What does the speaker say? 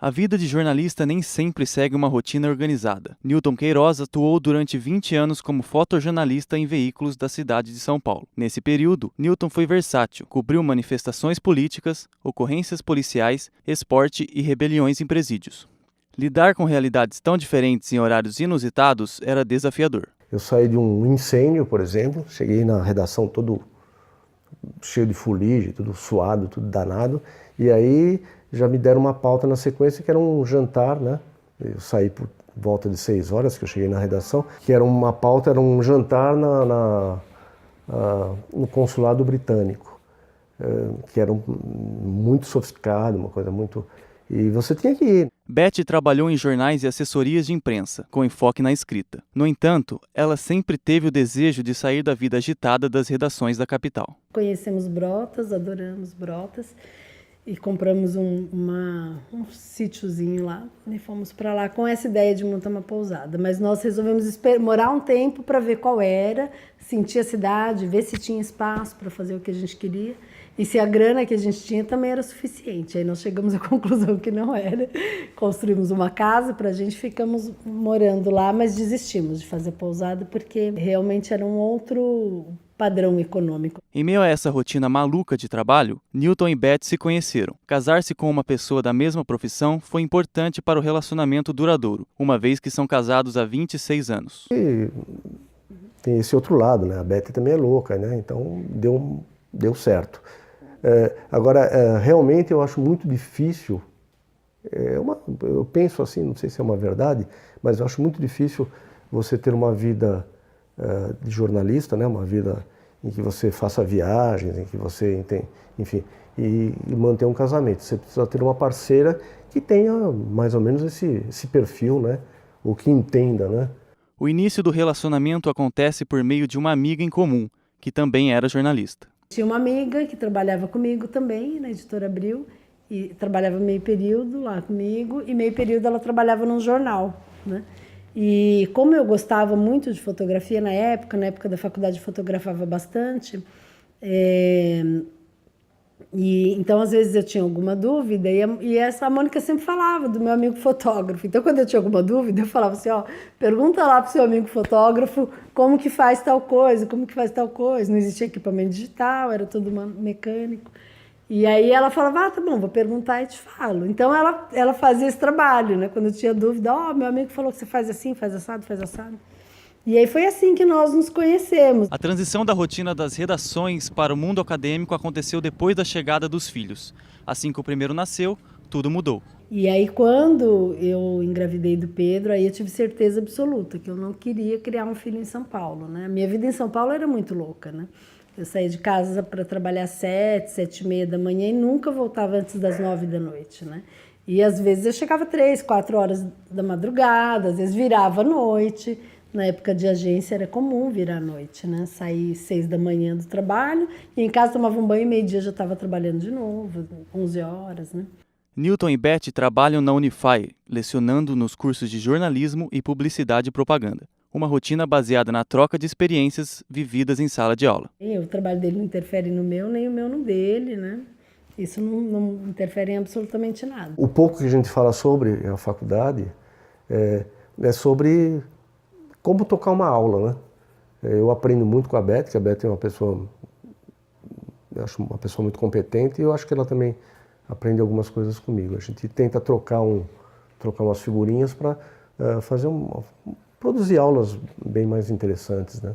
A vida de jornalista nem sempre segue uma rotina organizada. Newton Queiroz atuou durante 20 anos como fotojornalista em veículos da cidade de São Paulo. Nesse período, Newton foi versátil, cobriu manifestações políticas, ocorrências policiais, esporte e rebeliões em presídios. Lidar com realidades tão diferentes em horários inusitados era desafiador. Eu saí de um incêndio, por exemplo, cheguei na redação todo cheio de fuligem, tudo suado, tudo danado, e aí já me deram uma pauta na sequência que era um jantar, né? Eu saí por volta de 6 horas que eu cheguei na redação, que era uma pauta, era um jantar no consulado britânico, que era muito sofisticado, uma coisa muito... E você tinha que ir. Beth trabalhou em jornais e assessorias de imprensa, com enfoque na escrita. No entanto, ela sempre teve o desejo de sair da vida agitada das redações da capital. Conhecemos Brotas, adoramos Brotas, e compramos um sítiozinho lá e fomos para lá com essa ideia de montar uma pousada. Mas nós resolvemos morar um tempo para ver qual era, sentir a cidade, ver se tinha espaço para fazer o que a gente queria e se a grana que a gente tinha também era suficiente. Aí nós chegamos à conclusão que não era. Construímos uma casa para a gente, ficamos morando lá, mas desistimos de fazer pousada porque realmente era um outro padrão econômico. Em meio a essa rotina maluca de trabalho, Newton e Beth se conheceram. Casar-se com uma pessoa da mesma profissão foi importante para o relacionamento duradouro, uma vez que são casados há 26 anos. E tem esse outro lado, né? A Beth também é louca, né? Então deu certo. Agora, realmente eu acho muito difícil, eu penso assim, não sei se é uma verdade, mas eu acho muito difícil você ter uma vida de jornalista, né? Uma vida em que você faça viagens, em que você enfim, e manter um casamento. Você precisa ter uma parceira que tenha mais ou menos esse perfil, né? Ou que entenda, né? O início do relacionamento acontece por meio de uma amiga em comum, que também era jornalista. Tinha uma amiga que trabalhava comigo também, na Editora Abril, e trabalhava meio período lá comigo, e meio período ela trabalhava num jornal, né? E como eu gostava muito de fotografia na época da faculdade fotografava bastante, e então às vezes eu tinha alguma dúvida e a Mônica sempre falava do meu amigo fotógrafo. Então quando eu tinha alguma dúvida eu falava assim, ó, pergunta lá pro seu amigo fotógrafo como que faz tal coisa, Não existia equipamento digital, era tudo mecânico. E aí ela falava, tá bom, vou perguntar e te falo. Então ela fazia esse trabalho, né? Quando eu tinha dúvida, meu amigo falou que você faz assim, faz assado, faz assado. E aí foi assim que nós nos conhecemos. A transição da rotina das redações para o mundo acadêmico aconteceu depois da chegada dos filhos. Assim que o primeiro nasceu, tudo mudou. E aí quando eu engravidei do Pedro, aí eu tive certeza absoluta que eu não queria criar um filho em São Paulo, né? A minha vida em São Paulo era muito louca, né? Eu saía de casa para trabalhar às 7h30 da manhã e nunca voltava antes das 9 da noite, né? E às vezes eu chegava 3, 4 horas da madrugada, às vezes virava à noite. Na época de agência era comum virar à noite, né? Sair 6 da manhã do trabalho e em casa tomava um banho e meio-dia já estava trabalhando de novo, 11 horas, né? Newton e Beth trabalham na Unify, lecionando nos cursos de jornalismo e publicidade e propaganda. Uma rotina baseada na troca de experiências vividas em sala de aula. O trabalho dele não interfere no meu, nem o meu no dele, né? Isso não interfere em absolutamente nada. O pouco que a gente fala sobre a faculdade é sobre como tocar uma aula, né? Eu aprendo muito com a Beth, que a Beth é uma pessoa, eu acho uma pessoa muito competente, e eu acho que ela também aprende algumas coisas comigo. A gente tenta trocar umas figurinhas para produzir aulas bem mais interessantes, né?